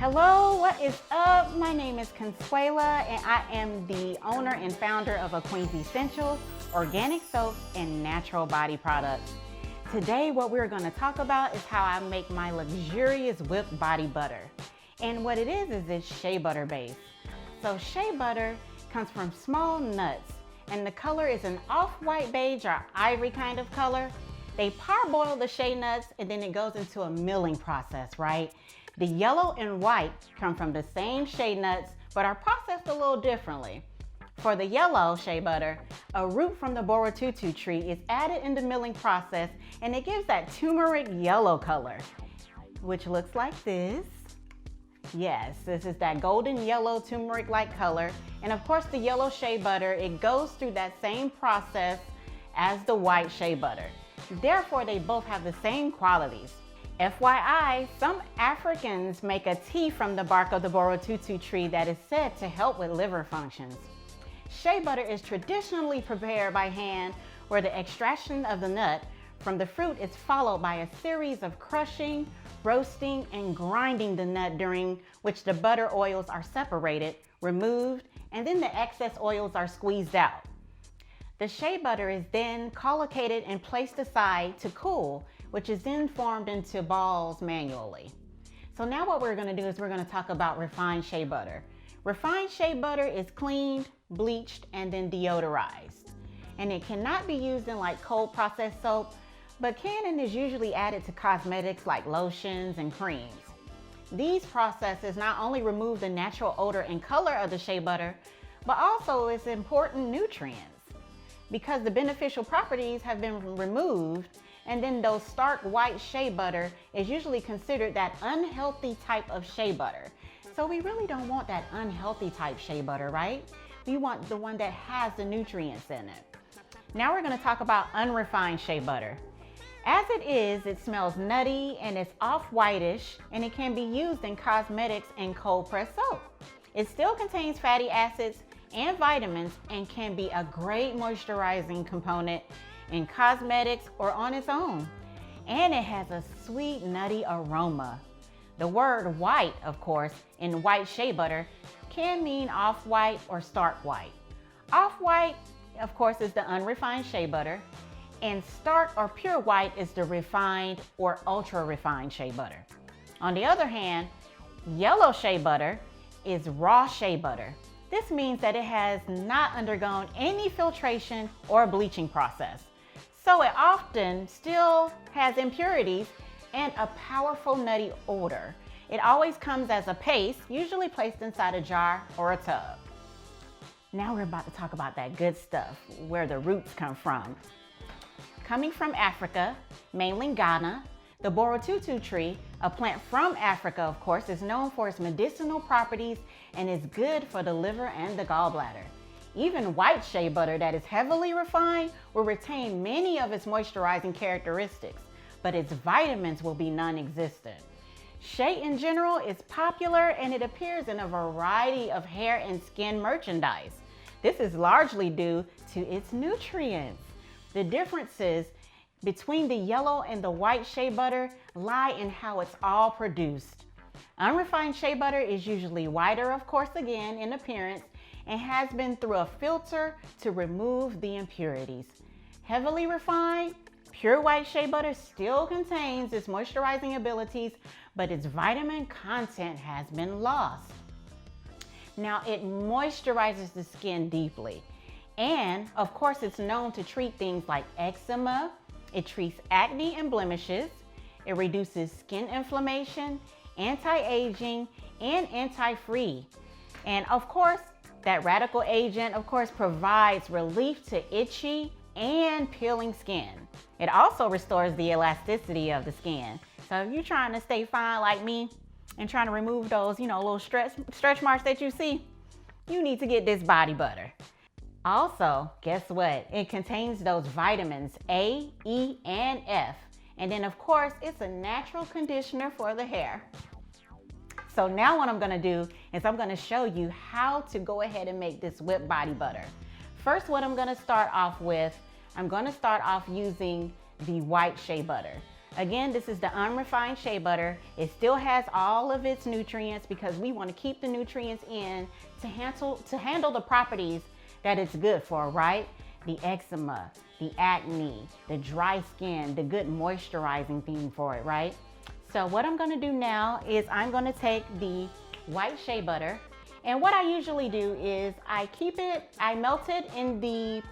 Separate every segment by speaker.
Speaker 1: Hello, what is up? My name is Consuela and I am the owner and founder of A Queen's Essentials, organic soaps and natural body products. Today what we're going to talk about is how I make my luxurious whipped body butter. And what it is it's shea butter based. So shea butter comes from small nuts and the color is an off-white beige or ivory kind of color. They parboil the shea nuts and then it goes into a milling process, right? The yellow and white come from the same shea nuts, but are processed a little differently. For the yellow shea butter, a root from the boratutu tree is added in the milling process and it gives that turmeric yellow color, which looks like this. Yes, this is that golden yellow turmeric-like color. And of course the yellow shea butter, it goes through that same process as the white shea butter. Therefore, they both have the same qualities. FYI, some Africans make a tea from the bark of the boratutu tree that is said to help with liver functions. Shea butter is traditionally prepared by hand, where the extraction of the nut from the fruit is followed by a series of crushing, roasting, and grinding the nut, during which the butter oils are separated, removed, and then the excess oils are squeezed out. The shea butter is then collocated and placed aside to cool, which is then formed into balls manually. So now what we're going to do is we're going to talk about refined shea butter. Refined shea butter is cleaned, bleached, and then deodorized. And it cannot be used in like cold processed soap, but can and is usually added to cosmetics like lotions and creams. These processes not only remove the natural odor and color of the shea butter, but also its important nutrients, because the beneficial properties have been removed. And then those stark white shea butter is usually considered that unhealthy type of shea butter. So we really don't want that unhealthy type shea butter, right? We want the one that has the nutrients in it. Now we're going to talk about unrefined shea butter. As it is, it smells nutty and it's off-whitish, and it can be used in cosmetics and cold pressed soap. It still contains fatty acids and vitamins and can be a great moisturizing component in cosmetics or on its own. And it has a sweet, nutty aroma. The word white, of course, in white shea butter can mean off-white or stark white. Off-white, of course, is the unrefined shea butter, and stark or pure white is the refined or ultra-refined shea butter. On the other hand, yellow shea butter is raw shea butter. This means that it has not undergone any filtration or bleaching process. So it often still has impurities and a powerful nutty odor. It always comes as a paste, usually placed inside a jar or a tub. Now we're about to talk about that good stuff, where the roots come from. Coming from Africa, mainly Ghana, the boratutu tree, a plant from Africa, of course, is known for its medicinal properties and is good for the liver and the gallbladder. Even white shea butter that is heavily refined will retain many of its moisturizing characteristics, but its vitamins will be non-existent. Shea in general is popular and it appears in a variety of hair and skin merchandise. This is largely due to its nutrients. The differences between the yellow and the white shea butter lie in how it's all produced. Unrefined shea butter is usually whiter, of course, again, in appearance, and has been through a filter to remove the impurities. Heavily refined, pure white shea butter still contains its moisturizing abilities, but its vitamin content has been lost. Now, it moisturizes the skin deeply. And of course, it's known to treat things like eczema. It treats acne and blemishes. It reduces skin inflammation, anti-aging, and anti-frizz. And of course, that radical agent, of course, provides relief to itchy and peeling skin. It also restores the elasticity of the skin. So if you're trying to stay fine like me and trying to remove those, little stretch marks that you see, you need to get this body butter. Also, guess what? It contains those vitamins A, E, and F. And then of course, it's a natural conditioner for the hair. So now what I'm gonna do is I'm gonna show you how to go ahead and make this whipped body butter. First, what I'm gonna start off with, I'm gonna start off using the white shea butter. Again, this is the unrefined shea butter. It still has all of its nutrients because we want to keep the nutrients in to handle the properties that it's good for, right? The eczema, the acne, the dry skin, the good moisturizing thing for it, right? So what I'm gonna do now is I'm gonna take the white shea butter, and what I usually do is I melt it in the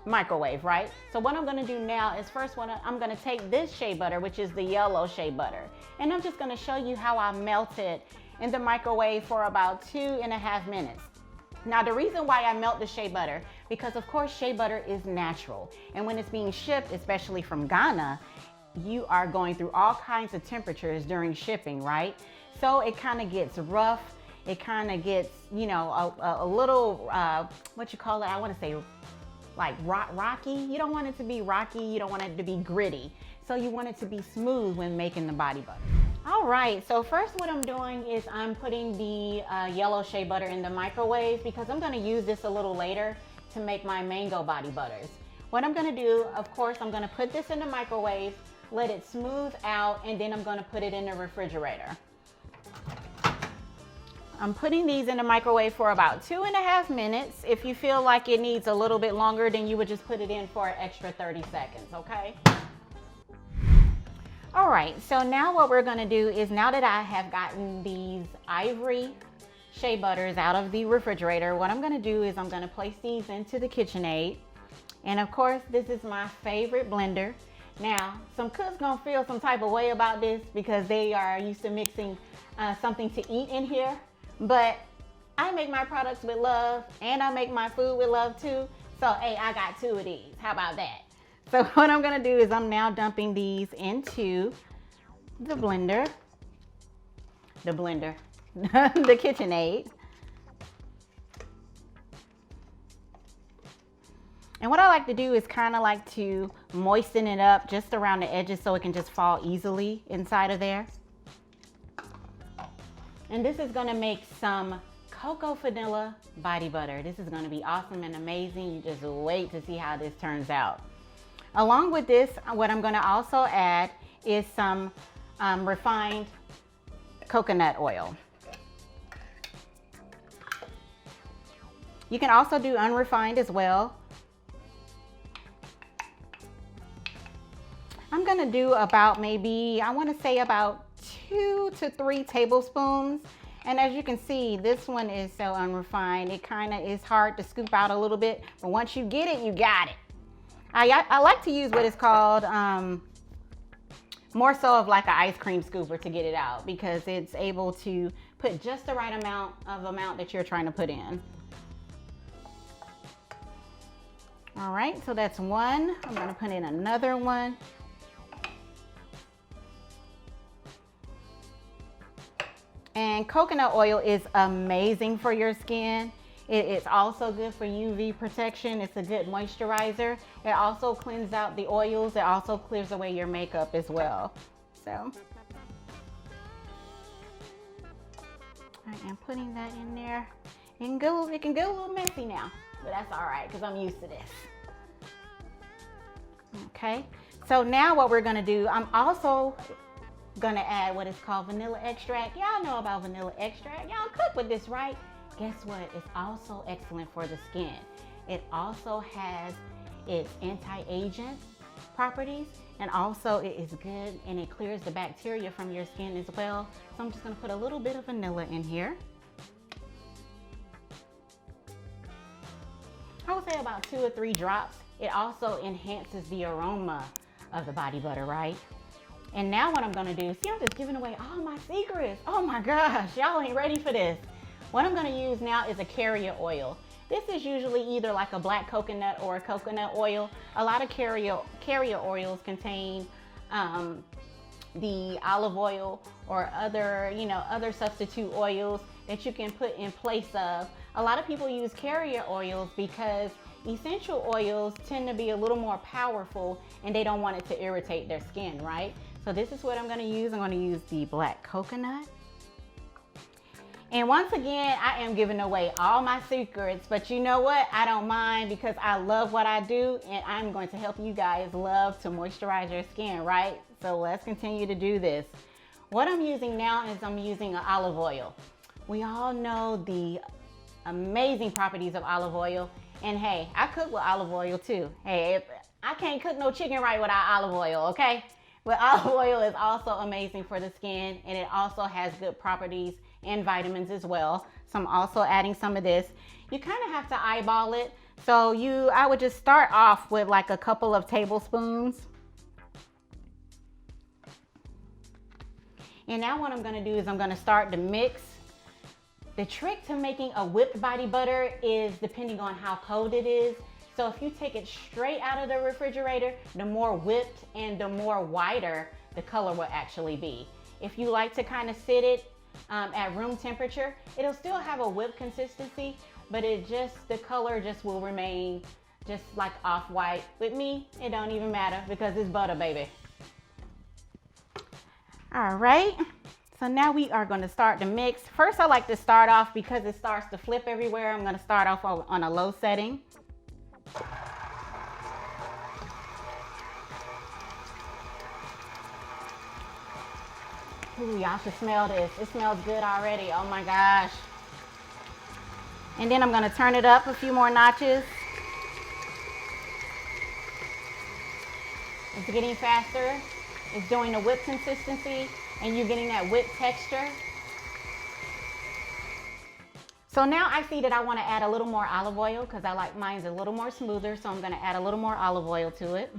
Speaker 1: microwave, right? So what I'm gonna do now is first I'm gonna take this shea butter, which is the yellow shea butter, and I'm just gonna show you how I melt it in the microwave for about 2.5 minutes. Now, the reason why I melt the shea butter, because of course shea butter is natural, and when it's being shipped, especially from Ghana, you are going through all kinds of temperatures during shipping, right? So it kind of gets rough. It kind of gets, you know, a little, what you call it? I want to say like rocky. You don't want it to be rocky. You don't want it to be gritty. So you want it to be smooth when making the body butter. All right, so first what I'm doing is I'm putting the yellow shea butter in the microwave because I'm gonna use this a little later to make my mango body butters. What I'm gonna do, of course, I'm gonna put this in the microwave, let it smooth out, and then I'm gonna put it in the refrigerator. I'm putting these in the microwave for about 2.5 minutes. If you feel like it needs a little bit longer, then you would just put it in for an extra 30 seconds, okay? All right, so now what we're gonna do is, now that I have gotten these Ivory shea butters out of the refrigerator, what I'm gonna do is I'm gonna place these into the KitchenAid. And of course, this is my favorite blender. Now, some cooks gonna feel some type of way about this because they are used to mixing something to eat in here. But I make my products with love, and I make my food with love too. So, hey, I got 2 of these. How about that? So what I'm gonna do is I'm now dumping these into the blender, the KitchenAid. And what I like to do is kind of like to moisten it up just around the edges so it can just fall easily inside of there. And this is gonna make some Coco vanilla body butter. This is gonna be awesome and amazing. You just wait to see how this turns out. Along with this, what I'm gonna also add is some refined coconut oil. You can also do unrefined as well. I'm gonna do about maybe, I wanna say about 2 to 3 tablespoons. And as you can see, this one is so unrefined. It kind of is hard to scoop out a little bit, but once you get it, you got it. I like to use what is called more so of like an ice cream scooper to get it out, because it's able to put just the right amount that you're trying to put in. All right, so that's one. I'm gonna put in another one. And coconut oil is amazing for your skin. It's also good for UV protection. It's a good moisturizer. It also cleans out the oils. It also clears away your makeup as well. So I am putting that in there. It can get a little messy now, but that's all right because I'm used to this. Okay, so now what we're gonna do, I'm also gonna add what is called vanilla extract. Y'all know about vanilla extract. Y'all cook with this, right? Guess what? It's also excellent for the skin. It also has its anti-aging properties, and also it is good and it clears the bacteria from your skin as well. So I'm just gonna put a little bit of vanilla in here. I would say about 2 or 3 drops. It also enhances the aroma of the body butter, right? And now what I'm gonna do, see, I'm just giving away all my secrets. Oh my gosh, y'all ain't ready for this. What I'm gonna use now is a carrier oil. This is usually either like a black coconut or a coconut oil. A lot of carrier oils contain the olive oil or other substitute oils that you can put in place of. A lot of people use carrier oils because essential oils tend to be a little more powerful and they don't want it to irritate their skin, right? So this is what I'm gonna use. I'm gonna use the black coconut. And once again, I am giving away all my secrets, but you know what? I don't mind because I love what I do and I'm going to help you guys love to moisturize your skin, right? So let's continue to do this. What I'm using now is I'm using an olive oil. We all know the amazing properties of olive oil. And hey, I cook with olive oil too. Hey, I can't cook no chicken right without olive oil, okay? But olive oil is also amazing for the skin, and it also has good properties and vitamins as well. So I'm also adding some of this. You kind of have to eyeball it. So I would just start off with like a couple of tablespoons. And now what I'm gonna do is I'm gonna start to mix. The trick to making a whipped body butter is depending on how cold it is. So if you take it straight out of the refrigerator, the more whipped and the more whiter the color will actually be. If you like to kind of sit it at room temperature, it'll still have a whipped consistency, but the color just will remain just like off-white. With me, it don't even matter because it's butter, baby. All right, so now we are gonna start to mix. First, I like to start off, because it starts to flip everywhere, I'm gonna start off on a low setting. Ooh, y'all should smell this. It smells good already. Oh my gosh. And then I'm gonna turn it up a few more notches. It's getting faster. It's doing a whip consistency, and you're getting that whip texture. So now I see that I want to add a little more olive oil because I like mine's a little more smoother. So I'm going to add a little more olive oil to it.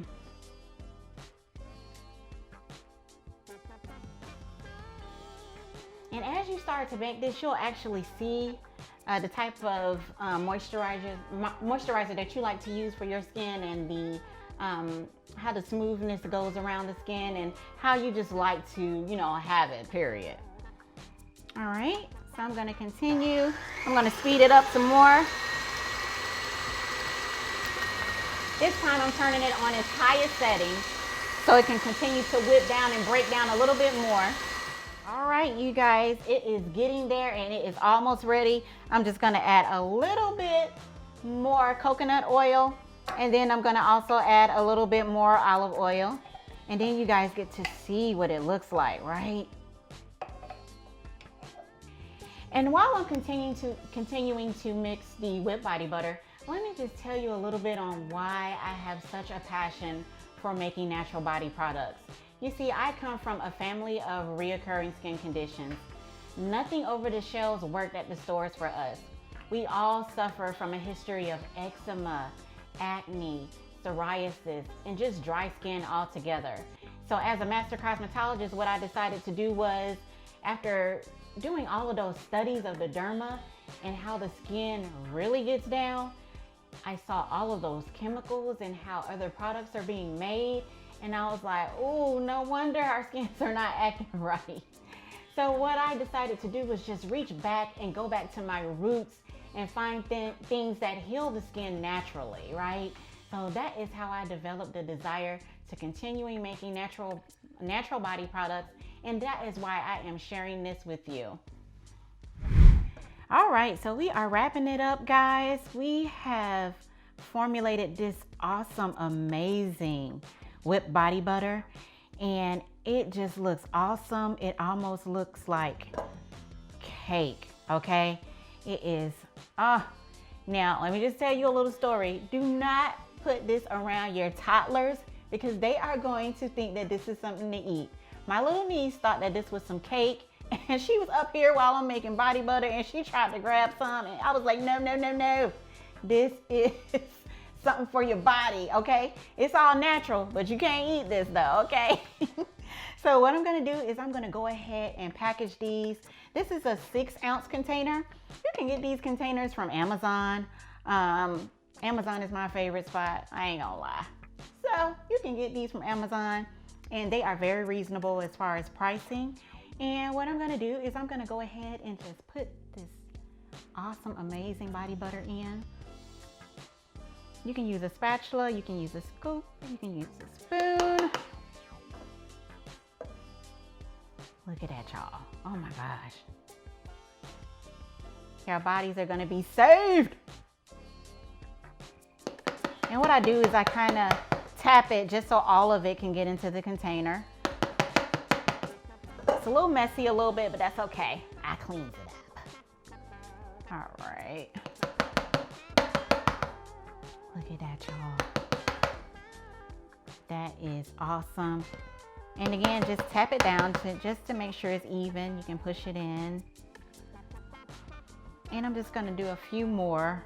Speaker 1: And as you start to make this, you'll actually see the type of moisturizer that you like to use for your skin, and how the smoothness goes around the skin, and how you just like to, have it, period. All right, so I'm gonna continue. I'm gonna speed it up some more. This time I'm turning it on its highest setting so it can continue to whip down and break down a little bit more. All right, you guys, it is getting there and it is almost ready. I'm just gonna add a little bit more coconut oil, and then I'm gonna also add a little bit more olive oil. And then you guys get to see what it looks like, right? And while I'm continuing to mix the whipped body butter, let me just tell you a little bit on why I have such a passion for making natural body products. You see, I come from a family of reoccurring skin conditions. Nothing over the shelves worked at the stores for us. We all suffer from a history of eczema, acne, psoriasis, and just dry skin altogether. So as a master cosmetologist, what I decided to do was, after doing all of those studies of the derma and how the skin really gets down, I saw all of those chemicals and how other products are being made. And I was like, oh, no wonder our skins are not acting right. So what I decided to do was just reach back and go back to my roots and find things that heal the skin naturally, right? So that is how I developed the desire to continuing making natural body products. And that is why I am sharing this with you. All right, so we are wrapping it up, guys. We have formulated this awesome, amazing whipped body butter, and it just looks awesome. It almost looks like cake, okay? It is, now let me just tell you a little story. Do not put this around your toddlers because they are going to think that this is something to eat. My little niece thought that this was some cake, and she was up here while I'm making body butter and she tried to grab some, and I was like, no, no, no, no. This is something for your body, okay? It's all natural, but you can't eat this though, okay? So what I'm gonna do is I'm gonna go ahead and package these. This is a 6-ounce container. You can get these containers from Amazon. Amazon is my favorite spot, I ain't gonna lie. So you can get these from Amazon, and they are very reasonable as far as pricing. And what I'm gonna do is I'm gonna go ahead and just put this awesome, amazing body butter in. You can use a spatula, you can use a scoop, you can use a spoon. Look at that, y'all. Oh my gosh. Our bodies are gonna be saved. And what I do is I kind of tap it just so all of it can get into the container. It's a little messy a little bit, but that's okay. I cleaned it up. All right. Look at that, y'all. That is awesome. And again, just tap it down just to make sure it's even. You can push it in. And I'm just gonna do a few more.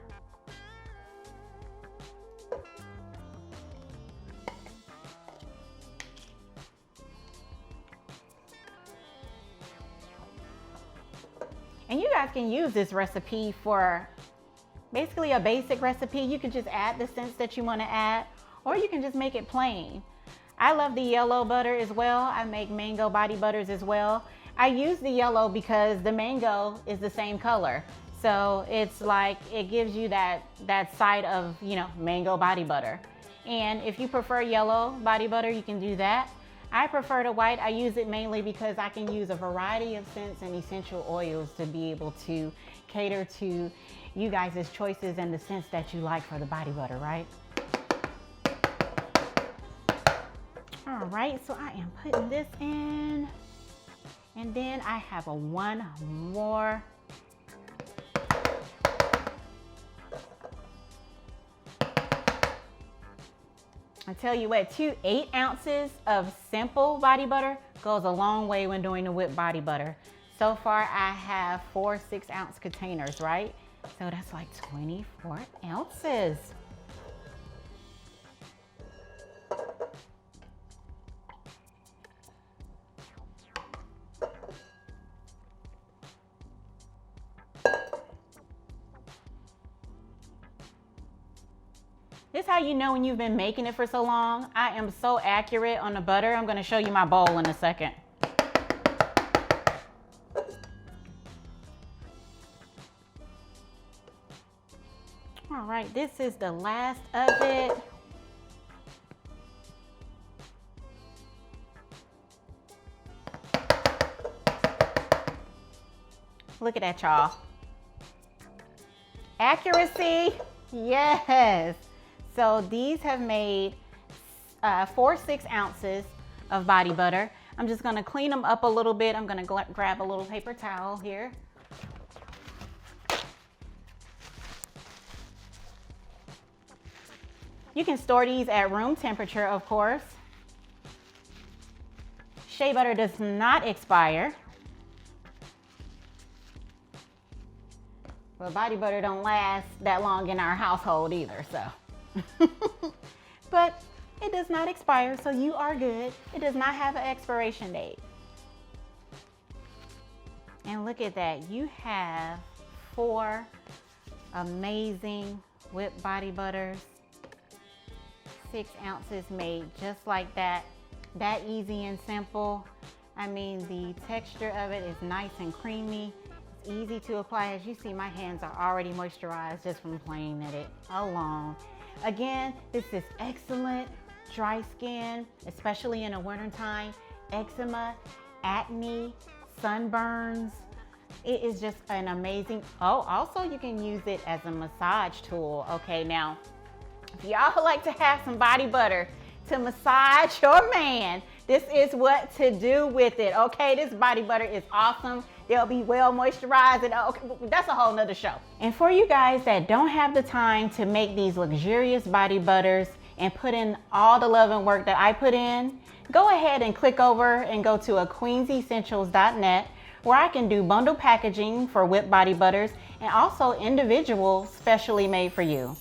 Speaker 1: And you guys can use this recipe for basically a basic recipe. You can just add the scents that you want to add, or you can just make it plain. I love the yellow butter as well. I make mango body butters as well. I use the yellow because the mango is the same color. So it's like, it gives you that side of, you know, mango body butter. And if you prefer yellow body butter, you can do that. I prefer the white. I use it mainly because I can use a variety of scents and essential oils to be able to cater to you guys' choices and the scents that you like for the body butter, right? All right, so I am putting this in. And then I have one more. I tell you what, 8 ounces of simple body butter goes a long way when doing the whipped body butter. So far, I have 4 6-ounce containers, right? So that's like 24 ounces. This is how you know when you've been making it for so long. I am so accurate on the butter. I'm gonna show you my bowl in a second. All right, this is the last of it. Look at that, y'all. Accuracy, yes. So these have made 4 6 ounces of body butter. I'm just gonna clean them up a little bit. I'm gonna grab a little paper towel here. You can store these at room temperature, of course. Shea butter does not expire. But body butter don't last that long in our household either, so. But it does not expire, so you are good. It does not have an expiration date. And look at that, you have 4 amazing whipped body butters, 6 ounces made just like that easy and simple. I mean, the texture of it is nice and creamy. It's easy to apply. As you see, my hands are already moisturized just from playing at it alone. Again, this is excellent dry skin, especially in the wintertime, eczema, acne, sunburns. It is just an amazing, also you can use it as a massage tool. Okay, now, if y'all like to have some body butter to massage your man, this is what to do with it, okay? This body butter is awesome. They'll be well moisturized, and okay, that's a whole nother show. And for you guys that don't have the time to make these luxurious body butters and put in all the love and work that I put in, go ahead and click over and go to queensessentials.net, where I can do bundle packaging for whipped body butters and also individual specially made for you.